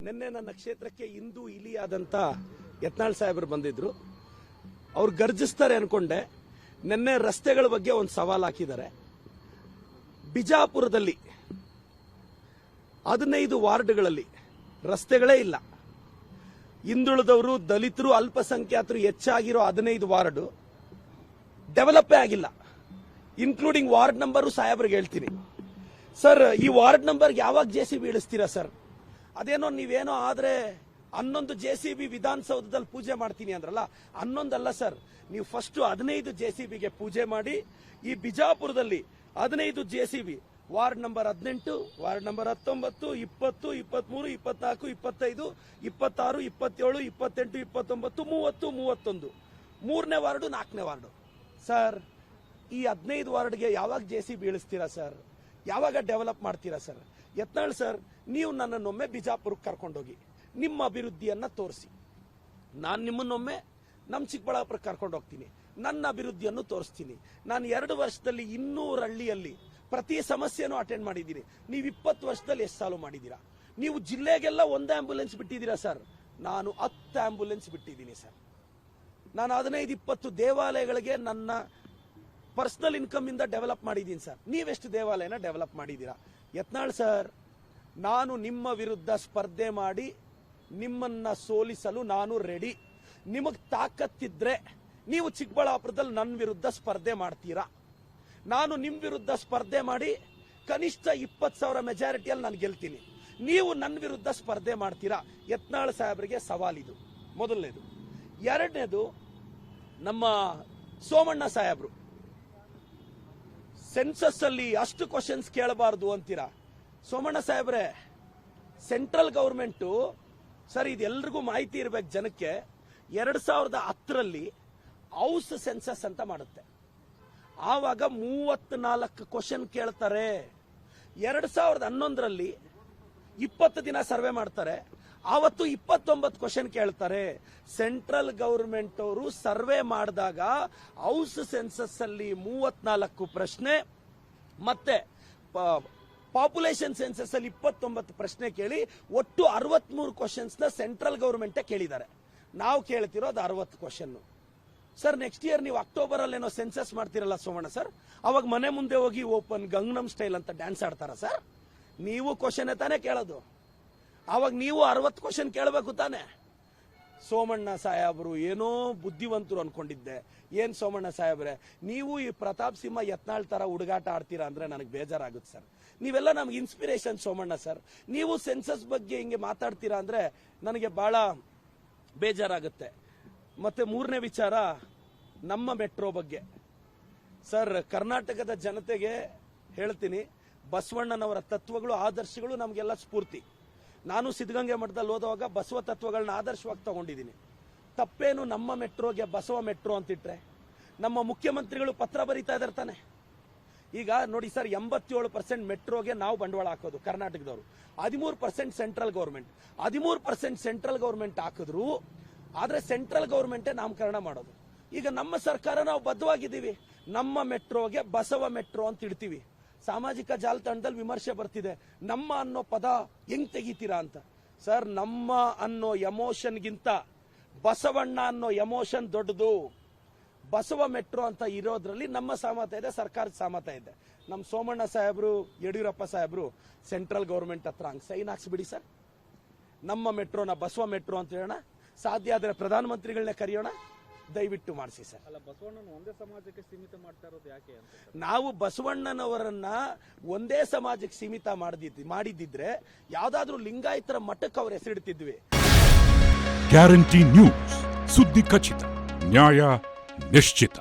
ನಿನ್ನೆ ನನ್ನ ಕ್ಷೇತ್ರಕ್ಕೆ ಇಂದು ಇಲಿಯಾದಂತ ಯತ್ನಾಳ್ ಸಾಹೇಬರು ಬಂದಿದ್ರು. ಅವ್ರು ಗರ್ಜಿಸ್ತಾರೆ ಅನ್ಕೊಂಡೆ. ನಿನ್ನೆ ರಸ್ತೆಗಳ ಬಗ್ಗೆ ಒಂದು ಸವಾಲ್ ಹಾಕಿದ್ದಾರೆ. ಬಿಜಾಪುರದಲ್ಲಿ 15 ವಾರ್ಡ್ಗಳಲ್ಲಿ ರಸ್ತೆಗಳೇ ಇಲ್ಲ. ಹಿಂದುಳಿದವರು, ದಲಿತರು, ಅಲ್ಪಸಂಖ್ಯಾತರು ಹೆಚ್ಚಾಗಿರೋ 15 ವಾರ್ಡ್ ಡೆವಲಪೇ ಆಗಿಲ್ಲ. ಇನ್ಕ್ಲೂಡಿಂಗ್ ವಾರ್ಡ್ ನಂಬರು ಸಾಹೇಬ್ರಿಗೆ ಹೇಳ್ತೀನಿ. ಸರ್, ಈ ವಾರ್ಡ್ ನಂಬರ್ ಯಾವಾಗ JCB ಇಳಿಸ್ತೀರಾ ಸರ್? ಅದೇನೋ ನೀವೇನೋ ಆದ್ರೆ 11 JCB ವಿಧಾನಸೌಧದಲ್ಲಿ ಪೂಜೆ ಮಾಡ್ತೀನಿ ಅಂದ್ರಲ್ಲ, 11 ಅಲ್ಲ ಸರ್, ನೀವು ಫಸ್ಟ್ 15 JCBಗೆ ಪೂಜೆ ಮಾಡಿ. ಈ ಬಿಜಾಪುರದಲ್ಲಿ 15 JCB ward number 18, ward number 19, 20, 23, 24, 25, 26, 27, 28, 29, 30, 31 ಮೂರನೇ ವಾರ್ಡು, 4ನೇ ವಾರ್ಡು. ಸರ್, ಈ 15 ವಾರ್ಡ್ಗೆ ಯಾವಾಗ JCB ಇಳಿಸ್ತೀರಾ ಸರ್? ಯಾವಾಗ ಡೆವಲಪ್ ಮಾಡ್ತೀರಾ ಸರ್? ಯತ್ನಾಳ್ ಸರ್, ನೀವು ನನ್ನನ್ನೊಮ್ಮೆ ಬಿಜಾಪುರಕ್ಕೆ ಕರ್ಕೊಂಡೋಗಿ ನಿಮ್ಮ ಅಭಿವೃದ್ಧಿಯನ್ನ ತೋರಿಸಿ. ನಾನು ನಿಮ್ಮನ್ನೊಮ್ಮೆ ನಮ್ಮ ಚಿಕ್ಕಬಳ್ಳಾಪುರಕ್ಕೆ ಕರ್ಕೊಂಡು ಹೋಗ್ತೀನಿ, ನನ್ನ ಅಭಿವೃದ್ಧಿಯನ್ನು ತೋರಿಸ್ತೀನಿ. ನಾನು 2 ವರ್ಷದಲ್ಲಿ 200 ಹಳ್ಳಿಯಲ್ಲಿ ಪ್ರತಿ ಸಮಸ್ಯೆನೂ ಅಟೆಂಡ್ ಮಾಡಿದ್ದೀನಿ. ನೀವು 20 ವರ್ಷದಲ್ಲಿ ಎಷ್ಟು ಸಾಲು ಮಾಡಿದ್ದೀರಾ? ನೀವು ಜಿಲ್ಲೆಗೆಲ್ಲ 1 ಆಂಬ್ಯುಲೆನ್ಸ್ ಬಿಟ್ಟಿದ್ದೀರಾ ಸರ್. ನಾನು 10 ಆಂಬ್ಯುಲೆನ್ಸ್ ಬಿಟ್ಟಿದ್ದೀನಿ ಸರ್. ನಾನು 15-20 ದೇವಾಲಯಗಳಿಗೆ ನನ್ನ ಪರ್ಸನಲ್ ಇನ್ಕಮ್ ಇಂದ ಡೆವಲಪ್ ಮಾಡಿದ್ದೀನಿ ಸರ್. ನೀವೆಷ್ಟು ದೇವಾಲಯನ ಡೆವಲಪ್ ಮಾಡಿದ್ದೀರಾ? ಯತ್ನಾಳ್ ಸರ್, ನಾನು ನಿಮ್ಮ ವಿರುದ್ಧ ಸ್ಪರ್ಧೆ ಮಾಡಿ ನಿಮ್ಮನ್ನ ಸೋಲಿಸಲು ನಾನು ರೆಡಿ. ನಿಮಗ್ ತಾಕತ್ತಿದ್ರೆ ನೀವು ಚಿಕ್ಕಬಳ್ಳಾಪುರದಲ್ಲಿ ನನ್ನ ವಿರುದ್ಧ ಸ್ಪರ್ಧೆ ಮಾಡ್ತೀರಾ? ನಾನು ನಿಮ್ ವಿರುದ್ಧ ಸ್ಪರ್ಧೆ ಮಾಡಿ ಕನಿಷ್ಠ 20,000 ಮೆಜಾರಿಟಿಯಲ್ಲಿ ನಾನು ಗೆಲ್ತೀನಿ. ನೀವು ನನ್ನ ವಿರುದ್ಧ ಸ್ಪರ್ಧೆ ಮಾಡ್ತೀರಾ? ಯತ್ನಾಳ್ ಸಾಹೇಬರಿಗೆ ಸವಾಲಿದು, ಮೊದಲನೇದು. ಎರಡನೇದು, ನಮ್ಮ ಸೋಮಣ್ಣ ಸಾಹೇಬ್ರು ಸೆನ್ಸಸ್ ಅಲ್ಲಿ ಅಷ್ಟು ಕ್ವಶನ್ಸ್ ಕೇಳಬಾರದು ಅಂತೀರಾ. ಸೋಮಣ್ಣ ಸಾಹೇಬ್ರೆ, ಸೆಂಟ್ರಲ್ ಗವರ್ಮೆಂಟ್ ಸರ್, ಇದೆಲ್ಲರಿಗೂ ಮಾಹಿತಿ ಇರಬೇಕು ಜನಕ್ಕೆ. 2010ರಲ್ಲಿ ಹೌಸ್ ಸೆನ್ಸಸ್ ಅಂತ ಮಾಡುತ್ತೆ. ಆವಾಗ 34 ಕ್ವಶನ್ ಕೇಳ್ತಾರೆ. 2011ರಲ್ಲಿ 20 ದಿನ ಸರ್ವೆ ಮಾಡ್ತಾರೆ. ಆವತ್ತು 29 ಕ್ವಶನ್ ಕೇಳ್ತಾರೆ. ಸೆಂಟ್ರಲ್ ಗವರ್ಮೆಂಟ್ ಅವರು ಸರ್ವೆ ಮಾಡಿದಾಗ ಹೌಸ್ ಸೆನ್ಸಸ್ ಅಲ್ಲಿ 34 ಪ್ರಶ್ನೆ, ಮತ್ತೆ ಪಾಪ್ಯುಲೇಷನ್ ಸೆನ್ಸಸ್ ಅಲ್ಲಿ 29 ಪ್ರಶ್ನೆ ಕೇಳಿ ಒಟ್ಟು 63 ಕ್ವಶನ್ಸ್ ನ ಸೆಂಟ್ರಲ್ ಗವರ್ಮೆಂಟ್ ಕೇಳಿದ್ದಾರೆ. ನಾವು ಕೇಳ್ತಿರೋದು 60 ಕ್ವಶನ್. ಸರ್, ನೆಕ್ಸ್ಟ್ ಇಯರ್ ನೀವು ಅಕ್ಟೋಬರ್ ಅಲ್ಲಿ ಏನೋ ಸೆನ್ಸಸ್ ಮಾಡ್ತಿರಲ್ಲ ಸೋಮಣ್ಣ ಸರ್, ಅವಾಗ ಮನೆ ಮುಂದೆ ಹೋಗಿ ಓಪನ್ ಗಂಗನಮ್ ಸ್ಟೈಲ್ ಅಂತ ಡ್ಯಾನ್ಸ್ ಆಡ್ತಾರ ಸರ್? ನೀವು ಕ್ವಶನ್ ತಾನೇ ಕೇಳೋದು. ಅವಾಗ ನೀವು 60 ಕ್ವಶನ್ ಕೇಳಬೇಕು ತಾನೆ? ಸೋಮಣ್ಣ ಸಾಹೇಬರು ಏನೋ ಬುದ್ಧಿವಂತರು ಅನ್ಕೊಂಡಿದ್ದೆ. ಏನ್ ಸೋಮಣ್ಣ ಸಾಹೇಬ್ರೆ, ನೀವು ಈ ಪ್ರತಾಪ್ ಸಿಂಹ ಯತ್ನಾಳ್ ತರ ಹುಡುಗಾಟ ಆಡ್ತೀರಾ ಅಂದ್ರೆ ನನಗೆ ಬೇಜಾರಾಗುತ್ತೆ ಸರ್. ನೀವೆಲ್ಲ ನಮ್ಗೆ ಇನ್ಸ್ಪಿರೇಷನ್ ಸೋಮಣ್ಣ ಸರ್. ನೀವು ಸೆನ್ಸಸ್ ಬಗ್ಗೆ ಹಿಂಗೆ ಮಾತಾಡ್ತೀರಾ ಅಂದ್ರೆ ನನಗೆ ಬಹಳ ಬೇಜಾರಾಗುತ್ತೆ. ಮತ್ತೆ ಮೂರನೇ ವಿಚಾರ, ನಮ್ಮ ಮೆಟ್ರೋ ಬಗ್ಗೆ. ಸರ್, ಕರ್ನಾಟಕದ ಜನತೆಗೆ ಹೇಳ್ತೀನಿ, ಬಸವಣ್ಣನವರ ತತ್ವಗಳು, ಆದರ್ಶಗಳು ನಮಗೆಲ್ಲ ಸ್ಫೂರ್ತಿ. ನಾನು ಸಿದ್ಧಗಂಗೆ ಮಠದಲ್ಲಿ ಓದುವಾಗ ಬಸವ ತತ್ವಗಳನ್ನ ಆದರ್ಶವಾಗಿ ತಗೊಂಡಿದ್ದೀನಿ. ತಪ್ಪೇನು ನಮ್ಮ ಮೆಟ್ರೋಗೆ ಬಸವ ಮೆಟ್ರೋ ಅಂತಿಟ್ರೆ? ನಮ್ಮ ಮುಖ್ಯಮಂತ್ರಿಗಳು ಪತ್ರ ಬರೀತಾ ಇದ್ದಾರೆ ತಾನೆ. ಈಗ ನೋಡಿ ಸರ್, 87% ಮೆಟ್ರೋಗೆ ನಾವು ಬಂಡವಾಳ ಹಾಕೋದು ಕರ್ನಾಟಕದವರು, 13% ಸೆಂಟ್ರಲ್ ಗವರ್ಮೆಂಟ್. 13% ಸೆಂಟ್ರಲ್ ಗವರ್ಮೆಂಟ್ ಹಾಕಿದ್ರು, ಆದ್ರೆ ಸೆಂಟ್ರಲ್ ಗವರ್ಮೆಂಟೇ ನಾಮಕರಣ ಮಾಡೋದು. ಈಗ ನಮ್ಮ ಸರ್ಕಾರ ನಾವು ಬದ್ಧವಾಗಿದ್ದೀವಿ, ನಮ್ಮ ಮೆಟ್ರೋಗೆ ಬಸವ ಮೆಟ್ರೋ ಅಂತ ಇಡ್ತೀವಿ. ಸಾಮಾಜಿಕ ಜಾಲತಾಣದಲ್ಲಿ ವಿಮರ್ಶೆ ಬರ್ತಿದೆ, ನಮ್ಮ ಅನ್ನೋ ಪದ ಹೆಂಗ್ ತೆಗಿತೀರಾ ಅಂತ. ಸರ್, ನಮ್ಮ ಅನ್ನೋ ಎಮೋಷನ್ಗಿಂತ ಬಸವಣ್ಣ ಅನ್ನೋ ಎಮೋಷನ್ ದೊಡ್ಡದು. ಬಸವ ಮೆಟ್ರೋ ಅಂತ ಇರೋದ್ರಲ್ಲಿ ನಮ್ಮ ಸಹಮತ ಇದೆ, ಸರ್ಕಾರದ ಸಹಮತ ಇದೆ. ನಮ್ಮ ಸೋಮಣ್ಣ ಸಾಹೇಬ್ರು, ಯಡಿಯೂರಪ್ಪ ಸಾಹೇಬ್ರು ಸೆಂಟ್ರಲ್ ಗವರ್ಮೆಂಟ್ ಹತ್ರ ಹಂಗ್ ಸೈನ್ ಹಾಕ್ಸ್ಬಿಡಿ ಸರ್. ನಮ್ಮ ಮೆಟ್ರೋನ ಬಸವ ಮೆಟ್ರೋ ಅಂತ ಹೇಳೋಣ. ಸಾಧ್ಯ ಆದ್ರೆ ಪ್ರಧಾನಮಂತ್ರಿಗಳನ್ನೇ ಕರೆಯೋಣ, ದಯವಿಟ್ಟು ಮಾಡಿಸಿ ಸರ್. ಅಲ್ಲ, ಬಸವಣ್ಣನ ಒಂದೇ ಸಮಾಜಕ್ಕೆ ಸೀಮಿತ ಮಾಡ್ತಾ ಇರೋದು ಯಾಕೆ ಅಂತ? ನಾವು ಬಸವಣ್ಣನವರನ್ನ ಒಂದೇ ಸಮಾಜಕ್ಕೆ ಸೀಮಿತ ಮಾಡಿದ್ದಿದ್ರೆ ಯಾವ್ದಾದ್ರೂ ಲಿಂಗಾಯತರ ಮಠಕ್ಕೆ ಅವ್ರ ಹೆಸರಿಡ್ತಿದ್ವಿ. ಗ್ಯಾರಂಟಿ ನ್ಯೂಸ್, ಸುದ್ದಿ ಖಚಿತ, ನ್ಯಾಯ ನಿಶ್ಚಿತ.